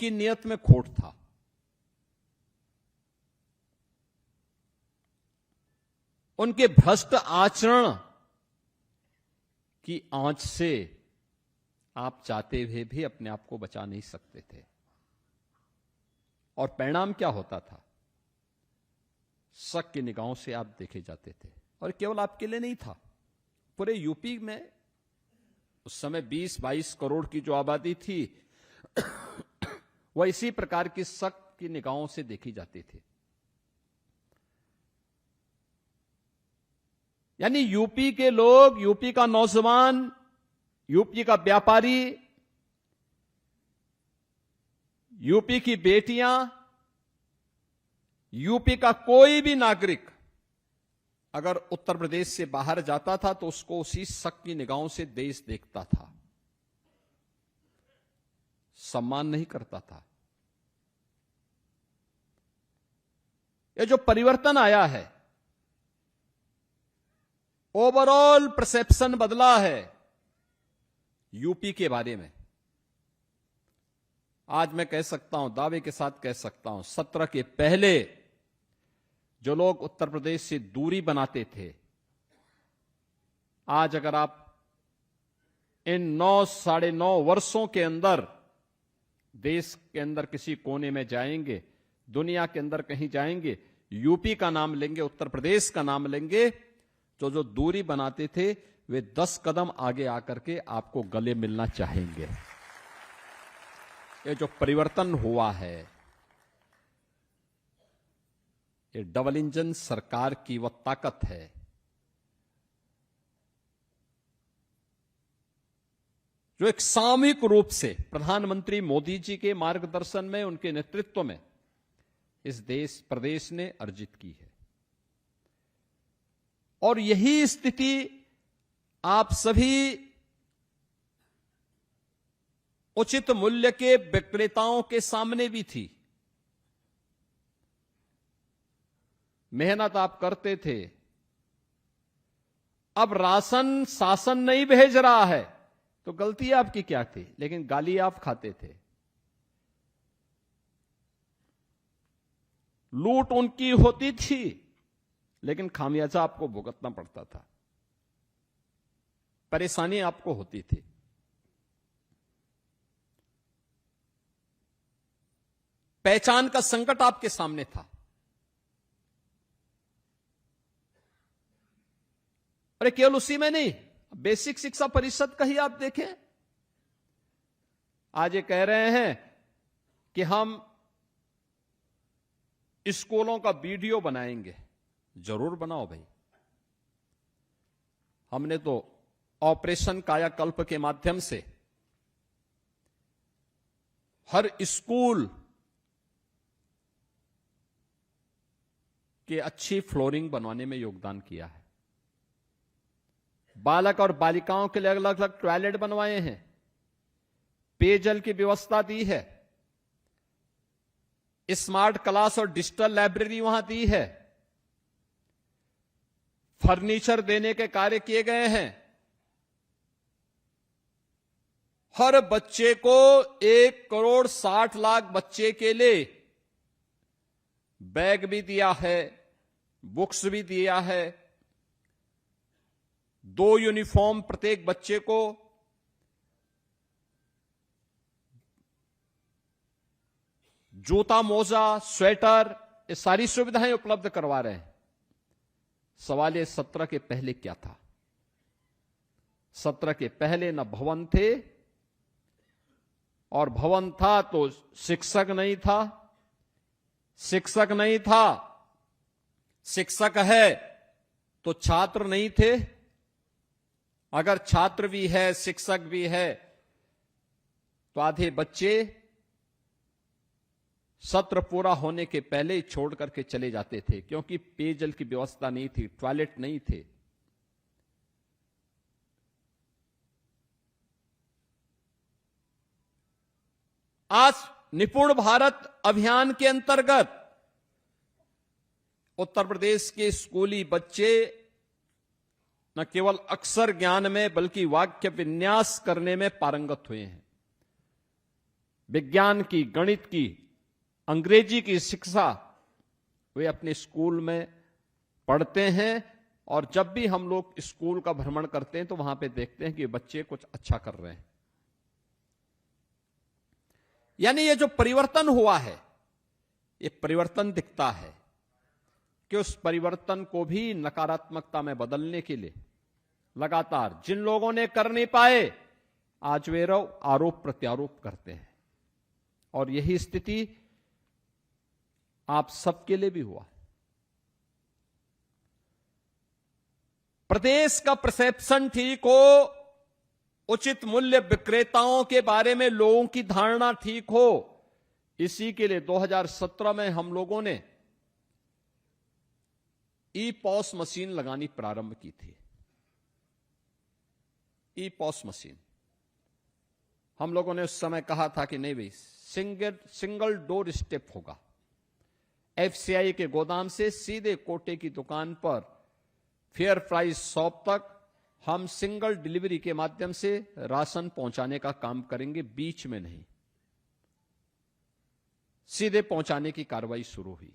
की नीयत में खोट था। उनके भ्रष्ट आचरण की आंच से आप चाहते हुए भी अपने आप को बचा नहीं सकते थे। और परिणाम क्या होता था? शक की निगाहों से आप देखे जाते थे। और केवल आपके लिए नहीं था, पूरे यूपी में उस समय 20-22 करोड़ की जो आबादी थी वह इसी प्रकार की शक की निगाहों से देखी जाती थी। यानी यूपी के लोग, यूपी का नौजवान, यूपी का व्यापारी, यूपी की बेटियां, यूपी का कोई भी नागरिक अगर उत्तर प्रदेश से बाहर जाता था तो उसको उसी शक की निगाहों से देश देखता था, सम्मान नहीं करता था। ये जो परिवर्तन आया है, ओवरऑल परसेप्शन बदला है यूपी के बारे में। आज मैं कह सकता हूं, दावे के साथ कह सकता हूं, 17 के पहले जो लोग उत्तर प्रदेश से दूरी बनाते थे, आज अगर आप इन 9-9.5 वर्षों के अंदर देश के अंदर किसी कोने में जाएंगे, दुनिया के अंदर कहीं जाएंगे, यूपी का नाम लेंगे, उत्तर प्रदेश का नाम लेंगे, तो जो दूरी बनाते थे वे 10 कदम आगे आकर के आपको गले मिलना चाहेंगे। ये जो परिवर्तन हुआ है, ये डबल इंजन सरकार की वह ताकत है। जो एक सामूहिक रूप से प्रधानमंत्री मोदी जी के मार्गदर्शन में, उनके नेतृत्व में इस प्रदेश ने अर्जित की है। और यही स्थिति आप सभी उचित मूल्य के विक्रेताओं के सामने भी थी। मेहनत आप करते थे, अब राशन शासन नहीं भेज रहा है तो गलती आपकी क्या थी? लेकिन गाली आप खाते थे। लूट उनकी होती थी लेकिन खामियाजा आपको भुगतना पड़ता था, परेशानी आपको होती थी। पहचान का संकट आपके सामने था। अरे केवल उसी में नहीं, बेसिक शिक्षा परिषद का ही आप देखें। आज ये कह रहे हैं कि हम स्कूलों का वीडियो बनाएंगे। जरूर बनाओ भाई। हमने तो ऑपरेशन कायाकल्प के माध्यम से हर स्कूल के अच्छी फ्लोरिंग बनवाने में योगदान किया है। बालक और बालिकाओं के लिए अलग अलग टॉयलेट बनवाए हैं, पेयजल की व्यवस्था दी है, स्मार्ट क्लास और डिजिटल लाइब्रेरी वहां दी है, फर्नीचर देने के कार्य किए गए हैं। हर बच्चे को 1,60,00,000 बच्चे के लिए बैग भी दिया है, बुक्स भी दिया है, 2 यूनिफॉर्म प्रत्येक बच्चे को, जूता, मोजा, स्वेटर, ये सारी सुविधाएं उपलब्ध करवा रहे हैं। सवाल ये 17 के पहले क्या था? 17 के पहले न भवन थे, और भवन था तो शिक्षक नहीं था, शिक्षक नहीं था, शिक्षक है तो छात्र नहीं थे, अगर छात्र भी है शिक्षक भी है तो आधे बच्चे सत्र पूरा होने के पहले ही छोड़ करके चले जाते थे, क्योंकि पेयजल की व्यवस्था नहीं थी, टॉयलेट नहीं थे। आज निपुण भारत अभियान के अंतर्गत उत्तर प्रदेश के स्कूली बच्चे न केवल अक्षर ज्ञान में बल्कि वाक्य विन्यास करने में पारंगत हुए हैं। विज्ञान की, गणित की, अंग्रेजी की शिक्षा वे अपने स्कूल में पढ़ते हैं। और जब भी हम लोग स्कूल का भ्रमण करते हैं तो वहां पे देखते हैं कि बच्चे कुछ अच्छा कर रहे हैं। यानी ये जो परिवर्तन हुआ है, ये परिवर्तन दिखता है कि उस परिवर्तन को भी नकारात्मकता में बदलने के लिए लगातार जिन लोगों ने कर नहीं पाए, आज वे आरोप प्रत्यारोप करते हैं। और यही स्थिति आप सबके लिए भी हुआ। प्रदेश का परसेप्शन ठीक हो, उचित मूल्य विक्रेताओं के बारे में लोगों की धारणा ठीक हो, इसी के लिए 2017 में हम लोगों ने ई पॉस मशीन लगानी प्रारंभ की थी। ई पॉस मशीन हम लोगों ने उस समय कहा था कि नहीं भाई, सिंगल डोर स्टेप होगा। एफसीआई के गोदाम से सीधे कोटे की दुकान पर फेयर प्राइस शॉप तक हम सिंगल डिलीवरी के माध्यम से राशन पहुंचाने का काम करेंगे, बीच में नहीं, सीधे पहुंचाने की कार्रवाई शुरू हुई।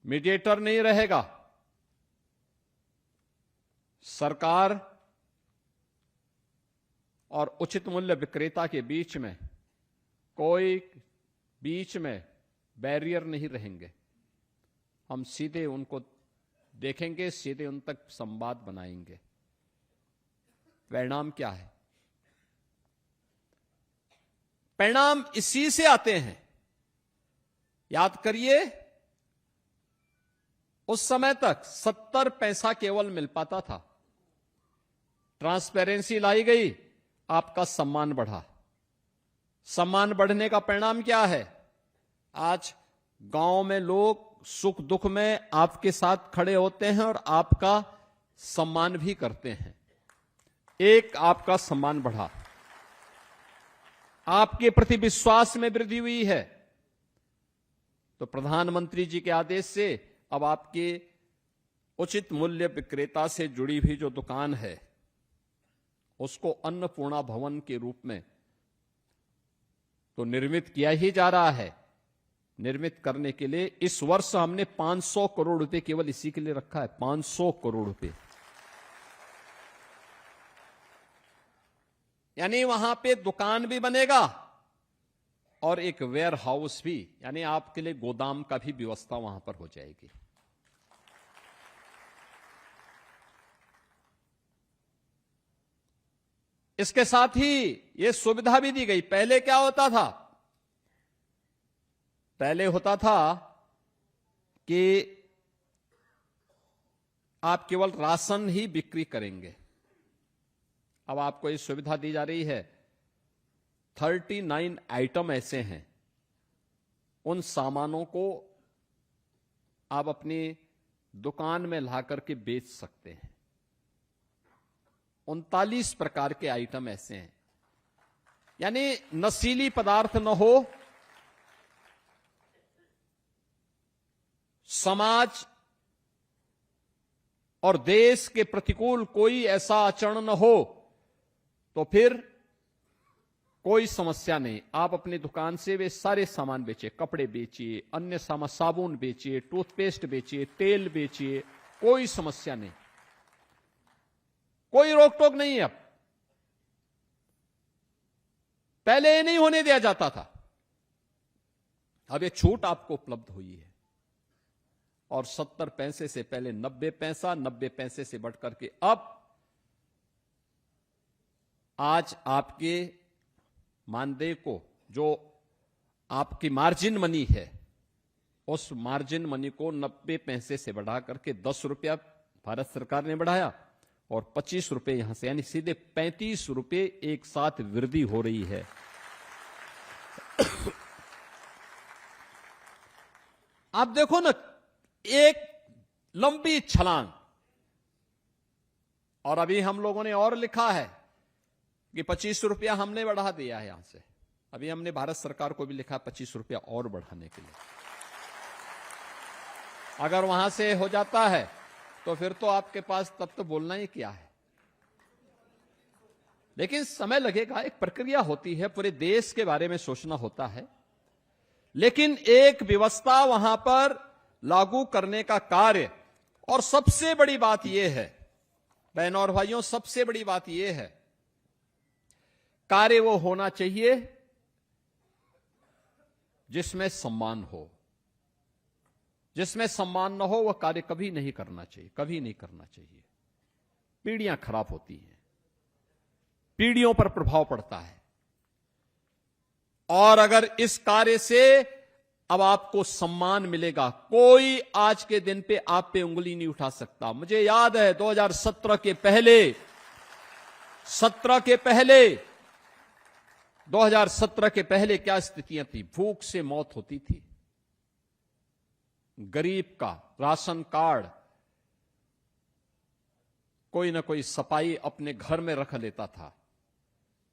मीडिएटर नहीं रहेगा। सरकार और उचित मूल्य विक्रेता के बीच में कोई बैरियर नहीं रहेंगे। हम सीधे उनको देखेंगे, सीधे उन तक संवाद बनाएंगे। परिणाम क्या है? परिणाम इसी से आते हैं। याद करिए, उस समय तक 70 पैसा केवल मिल पाता था। ट्रांसपेरेंसी लाई गई, आपका सम्मान बढ़ा। सम्मान बढ़ने का परिणाम क्या है? आज गांव में लोग सुख दुख में आपके साथ खड़े होते हैं और आपका सम्मान भी करते हैं। एक, आपका सम्मान बढ़ा, आपके प्रति विश्वास में वृद्धि हुई है। तो प्रधानमंत्री जी के आदेश से अब आपके उचित मूल्य विक्रेता से जुड़ी हुई जो दुकान है, उसको अन्नपूर्णा भवन के रूप में तो निर्मित किया ही जा रहा है। निर्मित करने के लिए इस वर्ष हमने 500 करोड़ रुपए केवल इसी के लिए रखा है। 500 करोड़ रुपए, यानी वहां पे दुकान भी बनेगा और एक वेयर हाउस भी, यानी आपके लिए गोदाम का भी व्यवस्था वहां पर हो जाएगी। इसके साथ ही यह सुविधा भी दी गई। पहले क्या होता था? पहले होता था कि आप केवल राशन ही बिक्री करेंगे। अब आपको यह सुविधा दी जा रही है। 39 आइटम ऐसे हैं, उन सामानों को आप अपनी दुकान में ला करके बेच सकते हैं। 39 प्रकार के आइटम ऐसे हैं, यानी नशीली पदार्थ न हो, समाज और देश के प्रतिकूल कोई ऐसा आचरण न हो, तो फिर कोई समस्या नहीं। आप अपनी दुकान से वे सारे सामान बेचिए, कपड़े बेचिए, अन्य सामान, साबुन बेचिए, टूथपेस्ट बेचिए, तेल बेचिए, कोई समस्या नहीं, कोई रोक टोक नहीं है। अब पहले ये नहीं होने दिया जाता था, अब ये छूट आपको उपलब्ध हुई है। और 70 पैसे से पहले 90 पैसा, 90 पैसे से बढ़कर के अब आज आपके मानदेय को, जो आपकी मार्जिन मनी है, उस मार्जिन मनी को 90 पैसे से बढ़ा करके 10 रुपया भारत सरकार ने बढ़ाया और 25 रुपए यहां से, यानी सीधे 35 रुपए एक साथ वृद्धि हो रही है। आप देखो ना, एक लंबी छलांग। और अभी हम लोगों ने और लिखा है कि 25 रुपया हमने बढ़ा दिया है यहां से। अभी हमने भारत सरकार को भी लिखा 25 रुपया और बढ़ाने के लिए। अगर वहां से हो जाता है तो फिर तो आपके पास तब तो बोलना ही क्या है। लेकिन समय लगेगा, एक प्रक्रिया होती है, पूरे देश के बारे में सोचना होता है। लेकिन एक व्यवस्था वहां पर लागू करने का कार्य, और सबसे बड़ी बात यह है बहनों और भाइयों, सबसे बड़ी बात यह है, कार्य वो होना चाहिए जिसमें सम्मान हो। जिसमें सम्मान न हो वह कार्य कभी नहीं करना चाहिए, कभी नहीं करना चाहिए। पीढ़ियां खराब होती हैं, पीढ़ियों पर प्रभाव पड़ता है। और अगर इस कार्य से अब आपको सम्मान मिलेगा, कोई आज के दिन पे आप पे उंगली नहीं उठा सकता। मुझे याद है 2017 के पहले 2017 के पहले क्या स्थितियां थी। भूख से मौत होती थी, गरीब का राशन कार्ड कोई ना कोई सपाई अपने घर में रख लेता था,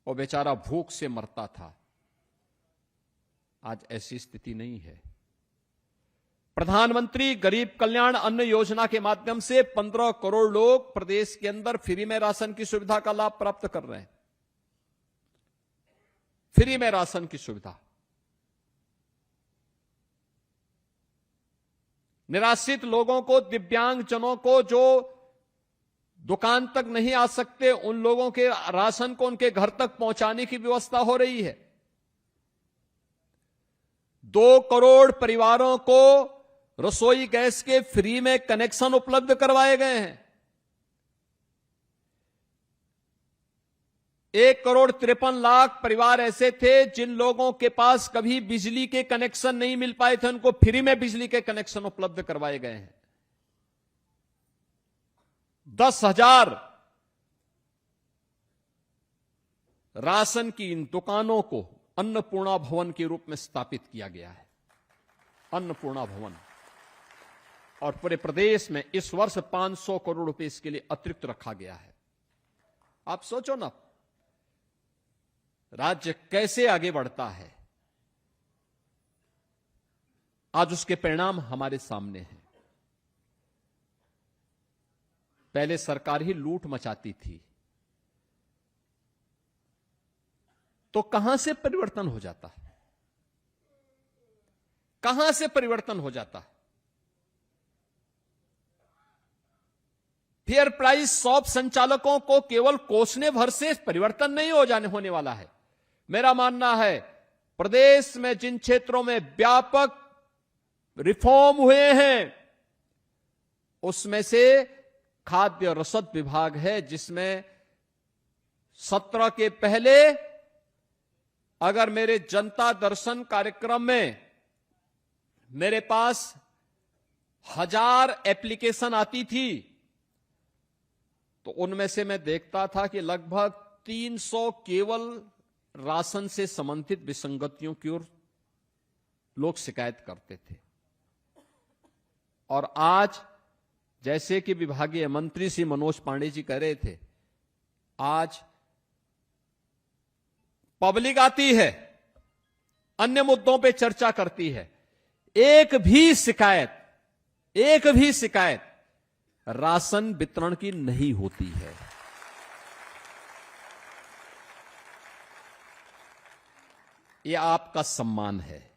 वो बेचारा भूख से मरता था। आज ऐसी स्थिति नहीं है। प्रधानमंत्री गरीब कल्याण अन्न योजना के माध्यम से 15 करोड़ लोग प्रदेश के अंदर फ्री में राशन की सुविधा का लाभ प्राप्त कर रहे हैं। फ्री में राशन की सुविधा। निराश्रित लोगों को, दिव्यांगजनों को जो दुकान तक नहीं आ सकते, उन लोगों के राशन को उनके घर तक पहुंचाने की व्यवस्था हो रही है। 2 करोड़ परिवारों को रसोई गैस के फ्री में कनेक्शन उपलब्ध करवाए गए हैं। 1,53,00,000 परिवार ऐसे थे जिन लोगों के पास कभी बिजली के कनेक्शन नहीं मिल पाए थे, उनको फ्री में बिजली के कनेक्शन उपलब्ध करवाए गए हैं। 10,000 राशन की इन दुकानों को अन्नपूर्णा भवन के रूप में स्थापित किया गया है। अन्नपूर्णा भवन। और पूरे प्रदेश में इस वर्ष 500 करोड़ रुपए इसके लिए अतिरिक्त रखा गया है। आप सोचो ना, राज्य कैसे आगे बढ़ता है। आज उसके परिणाम हमारे सामने हैं। पहले सरकार ही लूट मचाती थी, तो कहां से परिवर्तन हो जाता है, कहां से परिवर्तन हो जाता है। फेयर प्राइस शॉप संचालकों को केवल कोसने भर से परिवर्तन नहीं होने वाला है। मेरा मानना है प्रदेश में जिन क्षेत्रों में व्यापक रिफॉर्म हुए हैं, उसमें से खाद्य रसद विभाग है, जिसमें 17 के पहले अगर मेरे जनता दर्शन कार्यक्रम में मेरे पास 1000 एप्लीकेशन आती थी, तो उनमें से मैं देखता था कि लगभग 300 केवल राशन से संबंधित विसंगतियों की ओर लोग शिकायत करते थे। और आज जैसे कि विभागीय मंत्री श्री मनोज पांडे जी कह रहे थे, आज पब्लिक आती है, अन्य मुद्दों पे चर्चा करती है, एक भी शिकायत राशन वितरण की नहीं होती है। यह आपका सम्मान है।